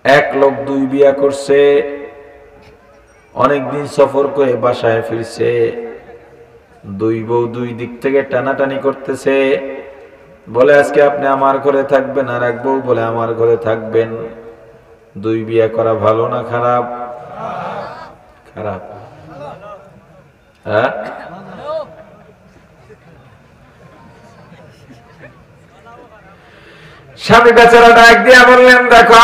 এক লোক দুই বিয়া করছে, অনেকদিন সফর করে বাসায় ফিরছে, দুই বউ দুই দিক থেকে টানাটানি করতেছে। বলে আজকে আপনি আমার ঘরে থাকবেন, আর এক বউ বলে আমার ঘরে থাকবেন। দুই বিয়া করা ভালো না খারাপ? খারাপ। হ্যাঁ, স্বামী বেচারা ডাক দিয়া বললেন, দেখো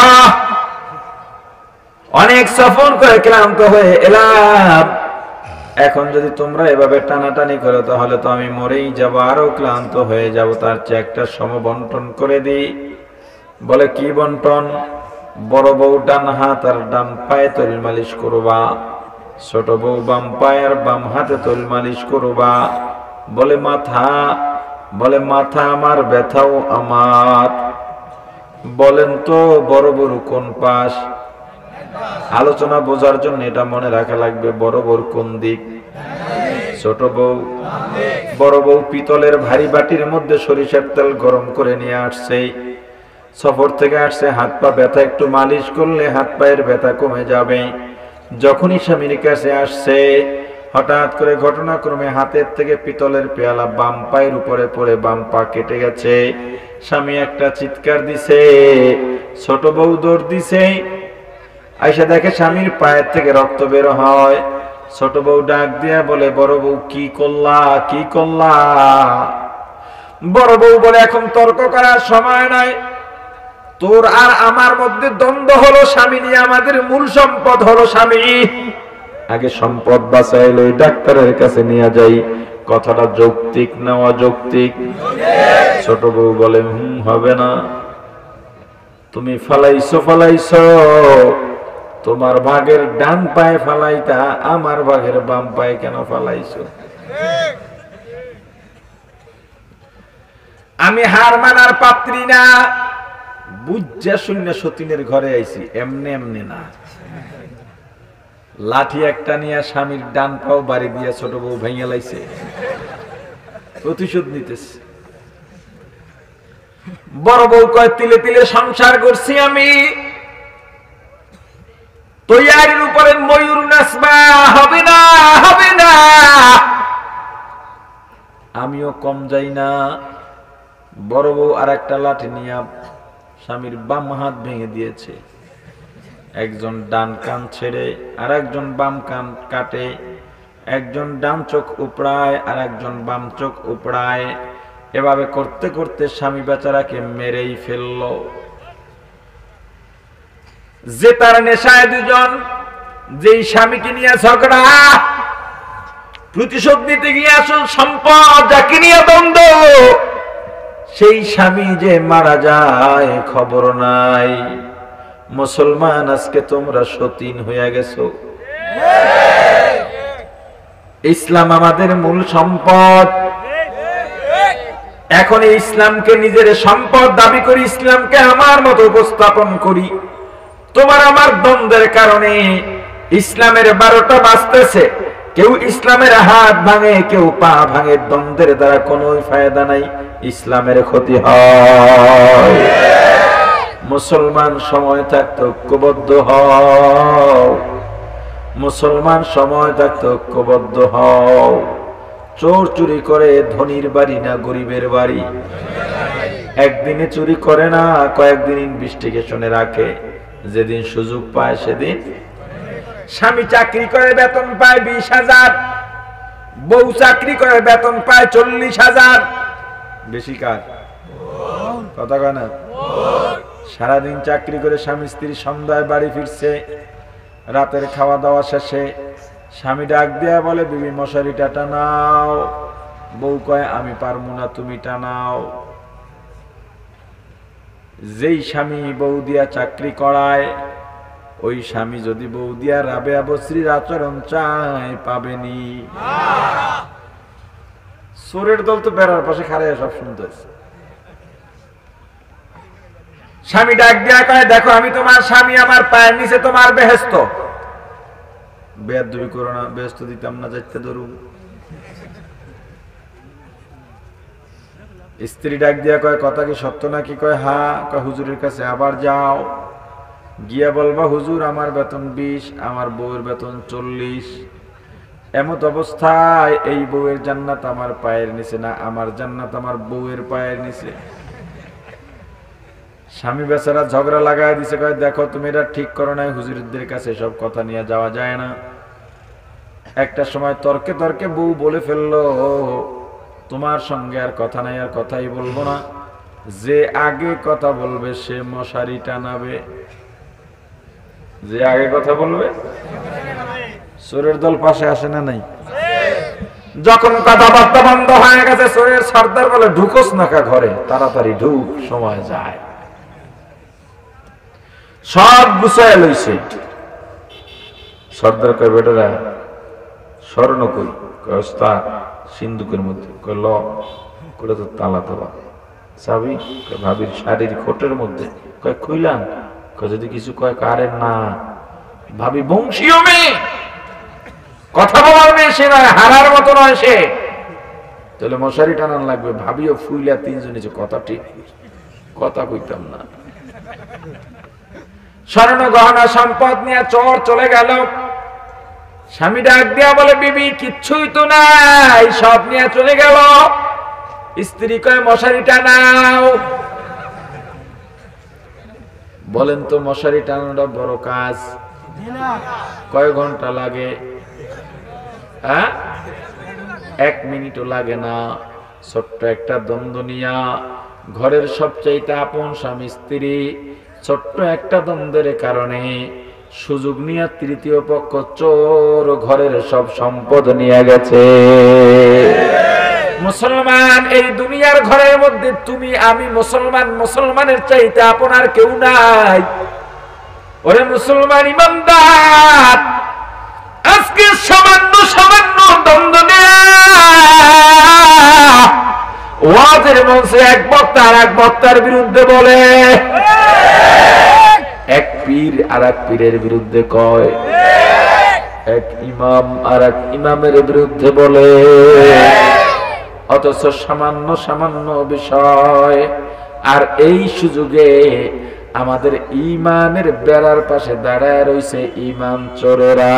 অনেক সফর করে ক্লান্ত হয়ে এলাম, এখন যদি তোমরা এভাবে টানাটানি করো তাহলে তো আমি মরেই যাব, আরো ক্লান্ত হয়ে যাব। তার চেয়ে একটা সমবন্টন করে দিই। বলে কি বন্টন? বড় বউ ডান হাত আর ডান পায়ে তৈল মালিশ করবা, ছোট বউ বাম পায়ে আর বাম হাতে তৈল মালিশ করবা। বলে মাথা? বলে মাথা আমার, ব্যথাও আমার। বলেন তো বড় বড় কোন পাশ? আলোচনা বোঝার জন্য এটা মনে রাখা লাগবে, বড় বড় কোন দিক? ছোট বউ। বড় বউ পিতলের ভারী বাটির মধ্যে সরিষার তেল গরম করে নিয়ে আসছে, সফর থেকে আসছে, হাত পা ব্যথা, একটু মালিশ করলে হাত পায়ের ব্যথা কমে যাবে। যখনই স্বামীর কাছে আসছে, হঠাৎ করে ঘটনাক্রমে হাতের থেকে পিতলের পেয়ালা বাম পায়ের উপরে পড়ে বাম পা কেটে গেছে। স্বামী একটা চিৎকার দিছে, ছোট বউ দৌড় দিছে, আইসা দেখে স্বামীর পায়ের থেকে রক্ত বের হয়। ছোট বউ ডাক দিয়া বলে, বড় বউ কি করলা, কি করলা? বড় বউ বলে, এখন তর্ক করার সময় নাই, তোর আর আমার মধ্যে দ্বন্দ্ব হলো স্বামী নিয়ে, আমাদের মূল সম্পদ হলো স্বামী, আগে সম্পদ বাঁচাই লই, ডাক্তারের কাছে নিয়ে যাই। কথাটা যৌক্তিক না অযৌক্তিক? ছোট বউ বলে, হবে না, তুমি ফালাইছো, তোমার ভাগের ডান পায়ে ফালাইতা, আমার ভাগের বাম পায়ে কেন ফালাইছো? আমি হার মানার পাত্রী না, বুঝা শূন্য সতীনের ঘরে আইছি, এমনি এমনি না। লাঠি একটা নিয়ে স্বামীর ডান পাও বাড়ি দিয়া ছোট বউ ভেঙে লাইছে, প্রতিশোধ নিতেছে। বড় বউ কয়, তিলে তিলে সংসার করছি আমি, তৈয়ারির উপরে ময়ূর নাচবা, হবে না, হবে না। আমিও কম যাই না। বড় বউ আর একটা লাঠি নিয়ে স্বামীর বাম হাত ভেঙে দিয়েছে। একজন ডান কান ছেড়ে আর একজন বাম কান কাটে, একজন ডান চোখ উপড়ায় আর একজন বাম চোখ উপড়ায়। এভাবে করতে করতে স্বামী বেচারাকে মেরেই ফেলল। যে তার নেশায় দুজন, যেই স্বামীকে নিয়ে ঝগড়া, প্রতিশোধ নিতে গিয়ে আসল সম্পদ যাকে নিয়ে দ্বন্দ্ব, সেই স্বামী যে মারা যায় খবর নাই। মুসলমান আজকে তোমরা সতীন হয়ে গেছো। ইসলাম আমাদের মূল সম্পদ। এখন ইসলামকে নিজের সম্পদ দাবি করি, ইসলামকে আমার মতো উপস্থাপন করি। তোমার আমার দ্বন্দ্বের কারণে ইসলামের 12টা বাজতেছে, কেউ ইসলামের হাত ভাঙে, কেউ পা ভাঙে। দ্বন্দ্বের দ্বারা কোনো ফায়দা নাই, ইসলামের ক্ষতি হয়। মুসলমান সময় থাকতে ঐক্যবদ্ধ হও, মুসলমান সময় থাকতে ঐক্যবদ্ধ হও। চোর চুরি করে ধনীর বাড়ি না গরিবের বাড়ি? একদিনে চুরি করে না, কয়েকদিন ইনভেস্টিগেশনে রাখে, যেদিন সুযোগ পায় সেদিন। স্বামী চাকরি করে বেতন পায় 20,000, বউ চাকরি করে বেতন পায় 40,000। বেশি কার কথা কয় না? সারাদিন চাকরি করে স্বামী স্ত্রী সন্ধ্যায় বাড়ি ফিরছে, রাতের খাওয়া দাওয়া শেষে স্বামী ডাক দেয়া বলে, বিবি মশারিটা টানাও। বউ কয়, আমি পারবো না, তুমি টানাও। যেই স্বামী বউ দিয়া চাকরি করায়, ওই স্বামী যদি বউ দিয়া রাবেয়া বসরির আচরণ চায়, পাবেনি। চোরের দল তো বেড়ার পাশে খাড়ায় সব শুনতেছে। স্বামী ডাক দিয়া কয়, দেখো আমি তোমার স্বামী, আমার পায়ের নিচে তোমার বেহেস্ত। বেয়াদবি করো না, বেহেস্ত দিতাম না, যাইতে ধরুন। স্ত্রী ডাক দিয়া কয়, কথা কি সত্য নাকি? কয় হ্যাঁ। কয় হুজুরের কাছে আবার যাও। গিয়া বলবা হুজুর আমার বেতন 20, আমার বউয়ের বেতন 40। এমত অবস্থায় এই বউয়ের জান্নাত আমার পায়ের নিচে না, আমার জান্নাত আমার বউয়ের পায়ের নিচে। স্বামী বেচারা ঝগড়া লাগায় দিছে, কয় দেখো তুমি এটা ঠিক করো নাই, হুজুরদের কাছে সব কথা নিয়ে যাওয়া যায় না। একটা সময় তর্কে তর্কে বউ বলে ফেললো, তোমার সঙ্গে আর কথা নাই, আর কথাই বলবো না, যে আগে কথা বলবে সে মশারি টানাবে। যে আগে কথা বলবে, চোরের দল পাশে আসে না নাই? যখন কথাবার্তা বন্ধ হয়ে গেছে, চোরের সর্দার বলে ঢুকোস না কা ঘরে, তাড়াতাড়ি ঢুক, সময় যায়। সব গুছায় লইছে। সর্দার কয় বেটারা স্বর্ণ কই? কয় ওস্তাদ সিন্ধুকের মধ্যে। কয় ল, করে তো তালা দেওয়া। চাবি? কয় ভাবির শাড়ির খোটের মধ্যে। কয় খুইলাম? কয় যদি কিছু কয় কারেন না, ভাবি বংশীয় মেয়ে, কথা বলার মেয়ে সে নয়, হারার মতো নয় সে। তাহলে মশারি টানান লাগবে। ভাবিও ফুইলা তিনজনে যে কথা ঠিক, কথা কইতাম না। স্বর্ণ গহনা সম্পদ নিয়ে চোর চলে গেল। স্বামী ডাক দিয়া বলে বিবি কিচ্ছুই তো নাই, সব নিয়ে চলে গেল। স্ত্রী কয় মশারি টানাও। বলেন তো মশারি টানানোটা বড় কাজ? কয় ঘন্টা লাগে? 1 মিনিটও লাগে না। ছোট্ট একটা দ্বন্দ্ব নিয়া, ঘরের সবচাইতে আপন স্বামী স্ত্রী, ছোট্ট একটা দ্বন্দ্বের কারণে সুযোগ নিয়ে তৃতীয় পক্ষ চোর ঘরের সব সম্পদ নিয়ে গেছে। মুসলমান, এই দুনিয়ার ঘরের মধ্যে তুমি আমি মুসলমান, মুসলমানের চাইতে আপনার কেউ নাই। ওরে মুসলমান ইমানদার, আজকে সামান্য সামান্য দ্বন্দ্ব ওয়াজের মঞ্চে এক বক্তা আর এক বক্তার বিরুদ্ধে বলে, এক পীর আর এক পীরের বিরুদ্ধে কয়, এক ইমাম আর এক ইমামের বিরুদ্ধে বলে। অথচ সামান্য সামান্য বিষয়, আর এই সুযোগে আমাদের ইমানের বেড়ার পাশে দাঁড়ায় রইছে ইমান চোরেরা।